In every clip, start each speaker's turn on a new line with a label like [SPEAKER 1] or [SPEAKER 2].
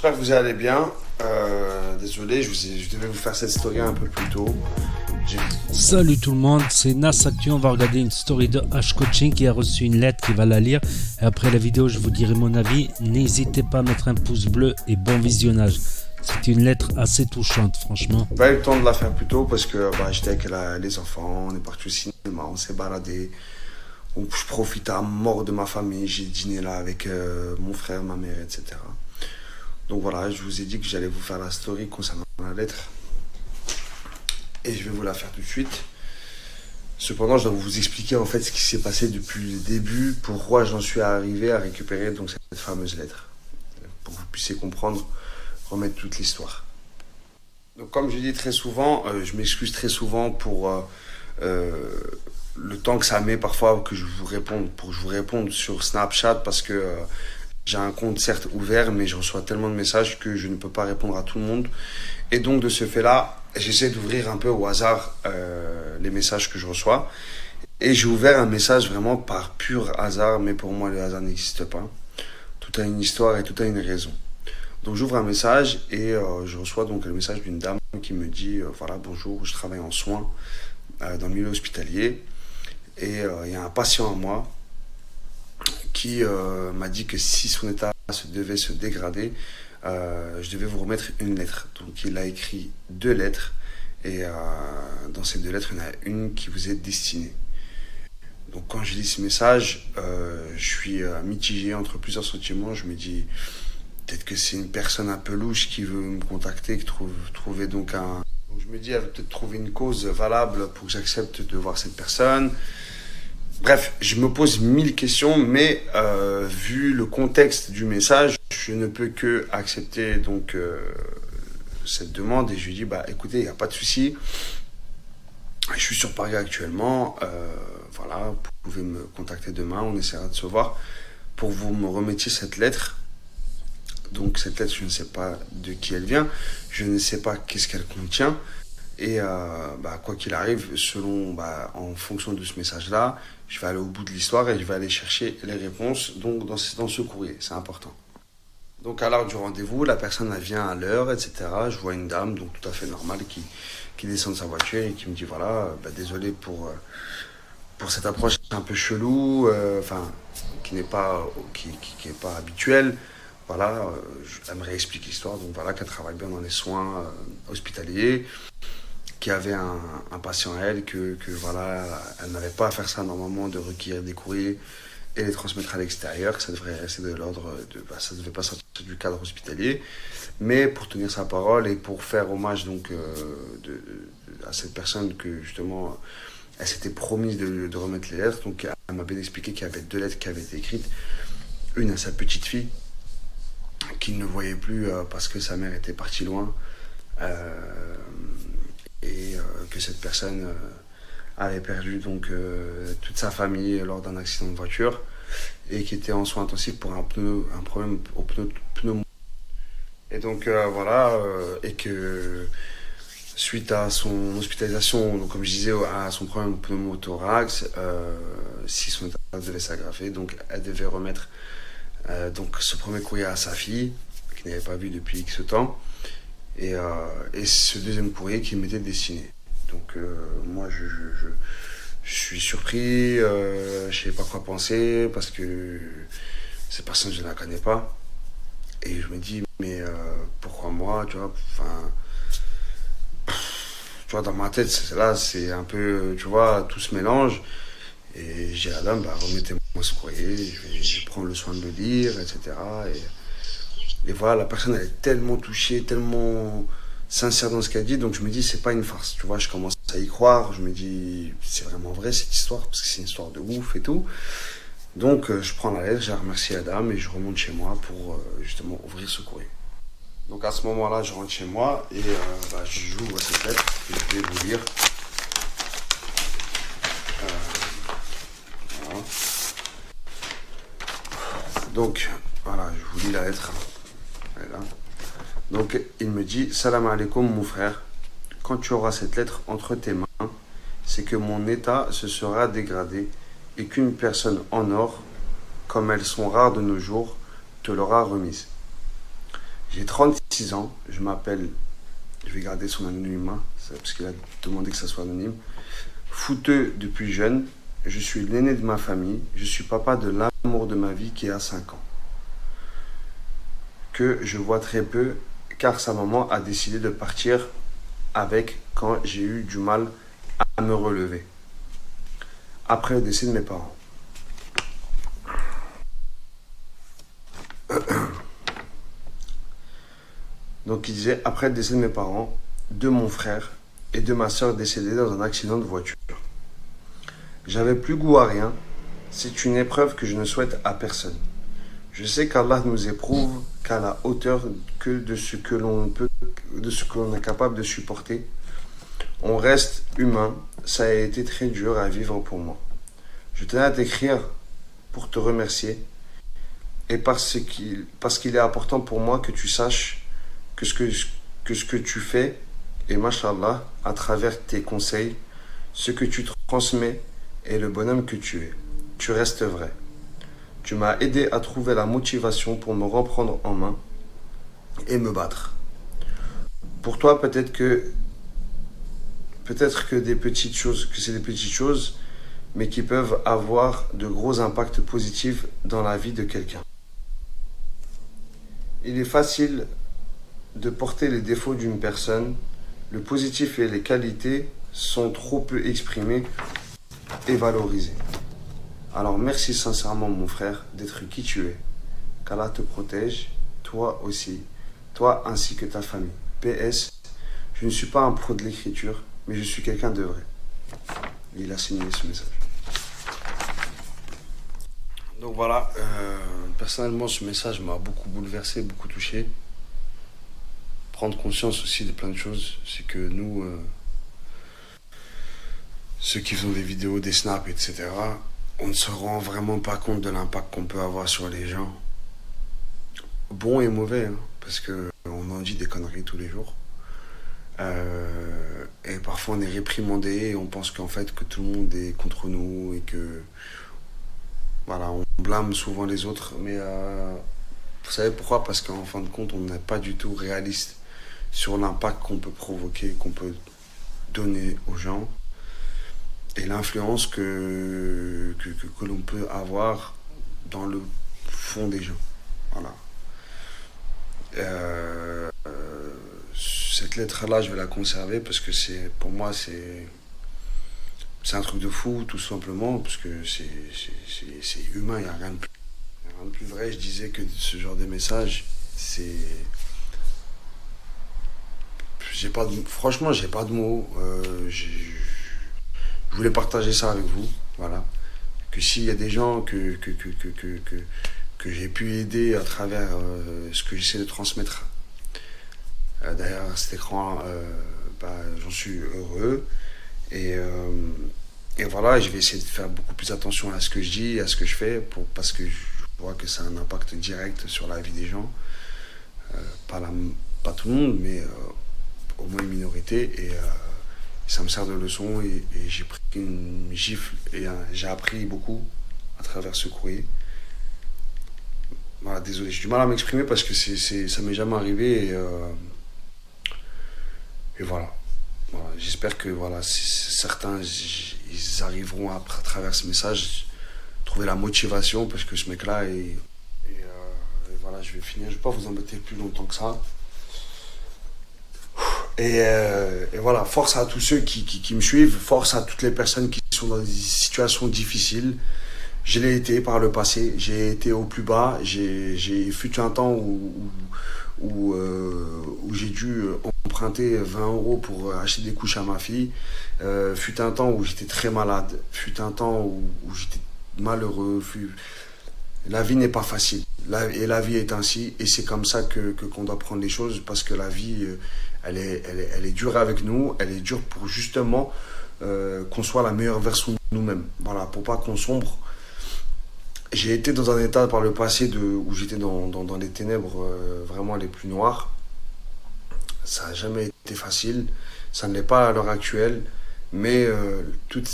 [SPEAKER 1] J'espère que vous allez bien. Désolé, je devais vous faire cette story un peu plus tôt. J'ai-
[SPEAKER 2] Salut tout le monde, c'est Nas Actu. On va regarder une story de H Coaching qui a reçu une lettre, qui va la lire. Et après la vidéo, je vous dirai mon avis. N'hésitez pas à mettre un pouce bleu et bon visionnage. C'est une lettre assez touchante, franchement.
[SPEAKER 1] Pas eu le temps de la faire plus tôt parce que j'étais avec les enfants, on est parti au cinéma, on s'est baladé. Donc, je profite à mort de ma famille. J'ai dîné là avec mon frère, ma mère, etc. Donc voilà, je vous ai dit que j'allais vous faire la story concernant la lettre. Et je vais vous la faire tout de suite. Cependant, je dois vous expliquer en fait ce qui s'est passé depuis le début, pourquoi j'en suis arrivé à récupérer donc cette fameuse lettre. Pour que vous puissiez comprendre, remettre toute l'histoire. Donc comme je dis très souvent, je m'excuse très souvent pour le temps que ça met parfois que je vous réponde, pour que je vous réponde sur Snapchat parce que j'ai un compte certes ouvert, mais je reçois tellement de messages que je ne peux pas répondre à tout le monde. Et donc de ce fait-là, j'essaie d'ouvrir un peu au hasard les messages que je reçois. Et j'ai ouvert un message vraiment par pur hasard, mais pour moi le hasard n'existe pas. Tout a une histoire et tout a une raison. Donc j'ouvre un message et je reçois donc le message d'une dame qui me dit voilà bonjour, je travaille en soins dans le milieu hospitalier et il y a un patient à moi qui m'a dit que si son état devait se dégrader, je devais vous remettre une lettre. Donc il a écrit 2 lettres et dans ces 2 lettres, il y en a une qui vous est destinée. Donc quand je lis ce message, je suis mitigé entre plusieurs sentiments. Je me dis peut-être que c'est une personne un peu louche qui veut me contacter, qui trouver donc un... Donc je me dis elle va peut-être trouver une cause valable pour que j'accepte de voir cette personne. Bref, je me pose 1000 questions, mais vu le contexte du message, je ne peux que accepter donc cette demande et je lui dis bah écoutez, il n'y a pas de souci, je suis sur Paris actuellement, voilà, vous pouvez me contacter demain, on essaiera de se voir pour que vous me remettiez cette lettre. Donc cette lettre, je ne sais pas de qui elle vient, je ne sais pas qu'est-ce qu'elle contient. Et quoi qu'il arrive, en fonction de ce message-là, je vais aller au bout de l'histoire et je vais aller chercher les réponses donc dans ce courrier, c'est important. Donc à l'heure du rendez-vous, la personne elle vient à l'heure, etc. Je vois une dame, donc tout à fait normale, qui descend de sa voiture et qui me dit voilà, désolé pour cette approche un peu chelou, qui n'est pas habituelle. Voilà, elle me réexplique l'histoire, donc voilà qu'elle travaille bien dans les soins hospitaliers, qui avait un patient à elle, que voilà, elle n'avait pas à faire ça normalement, de recueillir des courriers et les transmettre à l'extérieur, que ça devrait rester de l'ordre ça ne devait pas sortir du cadre hospitalier, mais pour tenir sa parole et pour faire hommage donc à cette personne que justement elle s'était promise de remettre les lettres, donc elle m'a bien expliqué qu'il y avait 2 lettres qui avaient été écrites, une à sa petite fille qu'il ne voyait plus parce que sa mère était partie loin. Que cette personne avait perdu donc toute sa famille lors d'un accident de voiture et qui était en soins intensifs pour un problème au pneu. Et donc et que suite à son hospitalisation, donc comme je disais, à son problème au pneumothorax, si son état devait s'aggraver, donc elle devait remettre donc ce premier courrier à sa fille, qui n'avait pas vu depuis X temps, et ce deuxième courrier qui m'était destiné. Donc moi je suis surpris, je ne sais pas quoi penser parce que cette personne je ne la connais pas et je me dis mais pourquoi moi, tu vois, enfin tu vois, dans ma tête c'est un peu, tu vois, tout se mélange et j'ai à l'homme remettez-moi ce courrier, je vais prendre le soin de le lire, etc. Et voilà, la personne elle est tellement touchée, tellement sincère dans ce qu'elle dit, donc je me dis c'est pas une farce, tu vois, je commence à y croire, je me dis c'est vraiment vrai cette histoire, parce que c'est une histoire de ouf et tout. Donc je prends la lettre, je remercie la dame et je remonte chez moi pour justement ouvrir ce courrier. Donc à ce moment-là, je rentre chez moi et j'ouvre cette lettre que je vais vous lire. Voilà. Donc voilà, je vous lis la lettre. Voilà. Donc il me dit salam alaikum mon frère, quand tu auras cette lettre entre tes mains, c'est que mon état se sera dégradé et qu'une personne en or, comme elles sont rares de nos jours, te l'aura remise. J'ai 36 ans, je m'appelle, je vais garder son anonymat, parce qu'il a demandé que ça soit anonyme. Footeux depuis jeune, je suis l'aîné de ma famille, je suis papa de l'amour de ma vie qui a 5 ans. Que je vois très peu car sa maman a décidé de partir avec quand j'ai eu du mal à me relever. Après le décès de mes parents. Donc il disait, après le décès de mes parents, de mon frère et de ma soeur décédés dans un accident de voiture. J'avais plus goût à rien, c'est une épreuve que je ne souhaite à personne. Je sais qu'Allah nous éprouve qu'à la hauteur que de ce que l'on peut, de ce que l'on est capable de supporter. On reste humain, ça a été très dur à vivre pour moi. Je tenais à t'écrire pour te remercier et parce qu'il est important pour moi que tu saches que ce que tu fais, et mashallah, à travers tes conseils, ce que tu transmets est le bonhomme que tu es. Tu restes vrai. Tu m'as aidé à trouver la motivation pour me reprendre en main et me battre. Pour toi, peut-être que des petites choses, que c'est des petites choses, mais qui peuvent avoir de gros impacts positifs dans la vie de quelqu'un. Il est facile de porter les défauts d'une personne. Le positif et les qualités sont trop peu exprimés et valorisés. Alors merci sincèrement mon frère d'être qui tu es. Qu'Allah te protège, toi aussi, toi ainsi que ta famille. PS, je ne suis pas un pro de l'écriture, mais je suis quelqu'un de vrai. Et il a signé ce message. Donc voilà, personnellement ce message m'a beaucoup bouleversé, beaucoup touché. Prendre conscience aussi de plein de choses, c'est que nous, ceux qui font des vidéos, des snaps, etc., on ne se rend vraiment pas compte de l'impact qu'on peut avoir sur les gens. Bon et mauvais, hein, parce qu'on en dit des conneries tous les jours. Et parfois on est réprimandé et on pense qu'en fait que tout le monde est contre nous et que voilà, on blâme souvent les autres. Mais vous savez pourquoi? Parce qu'en fin de compte, on n'est pas du tout réaliste sur l'impact qu'on peut provoquer, qu'on peut donner aux gens et l'influence que l'on peut avoir dans le fond des gens. Voilà. Cette lettre-là, je vais la conserver parce que pour moi, c'est un truc de fou, tout simplement, parce que c'est humain, il n'y a rien de plus vrai. Je disais que ce genre de message, franchement, j'ai pas de mots. Je voulais partager ça avec vous, voilà. Que s'il y a des gens que j'ai pu aider à travers ce que j'essaie de transmettre derrière cet écran, j'en suis heureux. Et voilà, je vais essayer de faire beaucoup plus attention à ce que je dis, à ce que je fais, parce que je vois que ça a un impact direct sur la vie des gens. Pas tout le monde, mais au moins une minorité. Et ça me sert de leçon et j'ai pris une gifle et j'ai appris beaucoup à travers ce courrier. Voilà, désolé, j'ai du mal à m'exprimer parce que ça m'est jamais arrivé et voilà. Voilà, j'espère que voilà, certains ils arriveront à travers ce message trouver la motivation parce que ce mec-là et voilà, je vais finir, je vais pas vous embêter plus longtemps que ça. Et voilà, force à tous ceux qui me suivent, force à toutes les personnes qui sont dans des situations difficiles. Je l'ai été par le passé, j'ai été au plus bas, j'ai fut un temps où j'ai dû emprunter 20 € pour acheter des couches à ma fille. Fut un temps où j'étais très malade, fut un temps où j'étais malheureux. La vie n'est pas facile, et la vie est ainsi, et c'est comme ça qu'on doit prendre les choses, parce que la vie, elle est dure avec nous, elle est dure pour justement qu'on soit la meilleure version de nous-mêmes. Voilà, pour pas qu'on sombre. J'ai été dans un état par le passé où j'étais dans les ténèbres vraiment les plus noires. Ça n'a jamais été facile, ça ne l'est pas à l'heure actuelle, mais toutes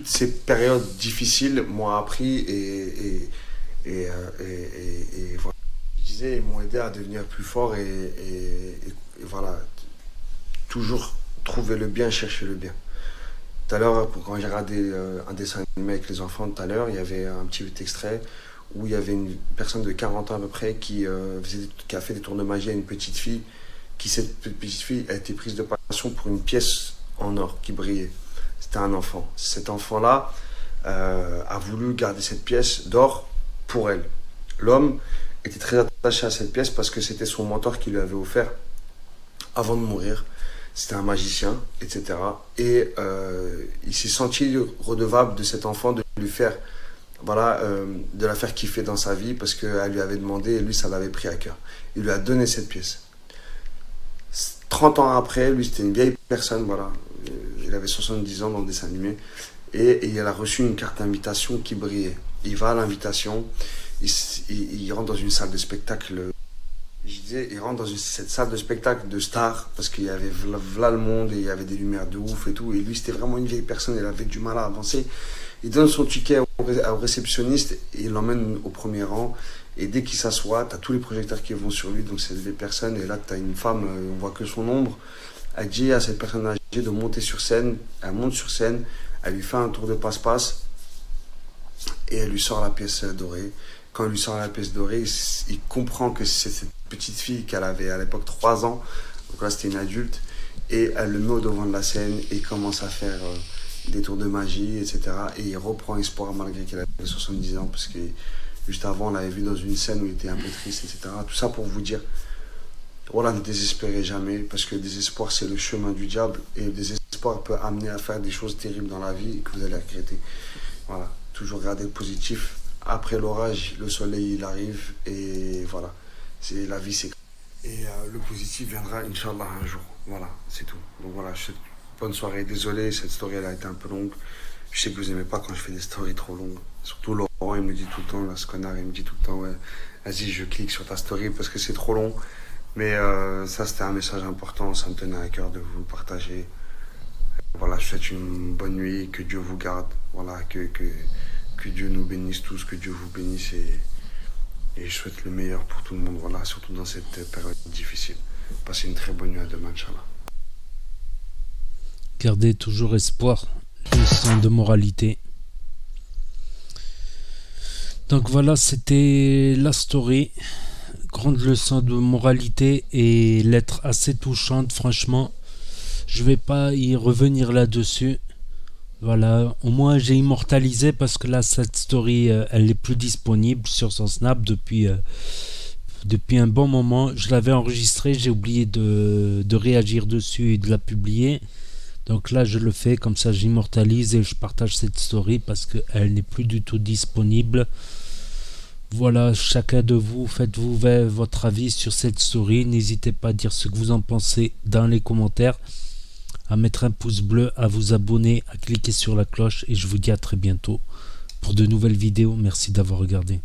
[SPEAKER 1] ces périodes difficiles m'ont appris et voilà. Je disais, ils m'ont aidé à devenir plus fort et voilà, toujours trouver le bien, chercher le bien. Tout à l'heure, quand j'ai regardé un dessin animé avec les enfants tout à l'heure, il y avait un petit extrait où il y avait une personne de 40 ans à peu près qui a fait des tours de magie à une petite fille, cette petite fille a été prise de passion pour une pièce en or qui brillait. C'était un enfant. Cet enfant-là a voulu garder cette pièce d'or pour elle. L'homme était très attaché à cette pièce parce que c'était son mentor qui lui avait offert avant de mourir. C'était un magicien, etc. Et il s'est senti redevable de cet enfant de lui faire, voilà, de la faire kiffer dans sa vie parce qu'elle lui avait demandé et lui, ça l'avait pris à cœur. Il lui a donné cette pièce. 30 ans après, lui, c'était une vieille personne, voilà. Il avait 70 ans dans le dessin animé. Et il a reçu une carte d'invitation qui brillait. Il va à l'invitation, il rentre dans une salle de spectacle. Je disais, il rentre dans cette salle de spectacle de stars, parce qu'il y avait là le monde, et il y avait des lumières de ouf et tout. Et lui, c'était vraiment une vieille personne, il avait du mal à avancer. Il donne son ticket au réceptionniste, et il l'emmène au premier rang. Et dès qu'il s'assoit, tu as tous les projecteurs qui vont sur lui, donc c'est des personnes. Et là, tu as une femme, on voit que son ombre. Elle dit à cette personne âgée de monter sur scène. Elle monte sur scène, elle lui fait un tour de passe-passe, et elle lui sort la pièce dorée. Quand elle lui sort la pièce dorée, il comprend que c'est cette petite fille qu'elle avait à l'époque 3 ans. Donc là, c'était une adulte. Et elle le met au devant de la scène et il commence à faire des tours de magie, etc. Et il reprend espoir malgré qu'il avait 70 ans. Parce que juste avant, on l'avait vu dans une scène où il était un peu triste, etc. Tout ça pour vous dire, voilà, ne désespérez jamais. Parce que le désespoir, c'est le chemin du diable. Et le désespoir peut amener à faire des choses terribles dans la vie et que vous allez regretter. Voilà, toujours garder le positif. Après l'orage, le soleil il arrive et voilà, c'est la vie c'est. Et le positif viendra Inch'Allah un jour. Voilà, c'est tout. Donc voilà, bonne soirée. Désolé, cette story elle a été un peu longue. Je sais que vous aimez pas quand je fais des stories trop longues. Surtout Laurent, il me dit tout le temps, là, ce connard, il me dit tout le temps, ouais, vas-y, je clique sur ta story parce que c'est trop long. Mais ça c'était un message important, ça me tenait à cœur de vous le partager. Voilà, je vous souhaite une bonne nuit, que Dieu vous garde. Voilà, que Dieu nous bénisse tous, que Dieu vous bénisse et je souhaite le meilleur pour tout le monde, voilà, surtout dans cette période difficile. Passez une très bonne nuit à demain, Inch'Allah.
[SPEAKER 2] Gardez toujours espoir, leçon de moralité. Donc voilà, c'était la story. Grande leçon de moralité et lettre assez touchante, franchement. Je vais pas y revenir là-dessus. Voilà, au moins j'ai immortalisé parce que là cette story elle est plus disponible sur son Snap depuis un bon moment. Je l'avais enregistrée, j'ai oublié de réagir dessus et de la publier. Donc là je le fais, comme ça j'immortalise et je partage cette story parce qu'elle n'est plus du tout disponible. Voilà, chacun de vous, faites-vous votre avis sur cette story. N'hésitez pas à dire ce que vous en pensez dans les commentaires, à mettre un pouce bleu, à vous abonner, à cliquer sur la cloche et je vous dis à très bientôt pour de nouvelles vidéos. Merci d'avoir regardé.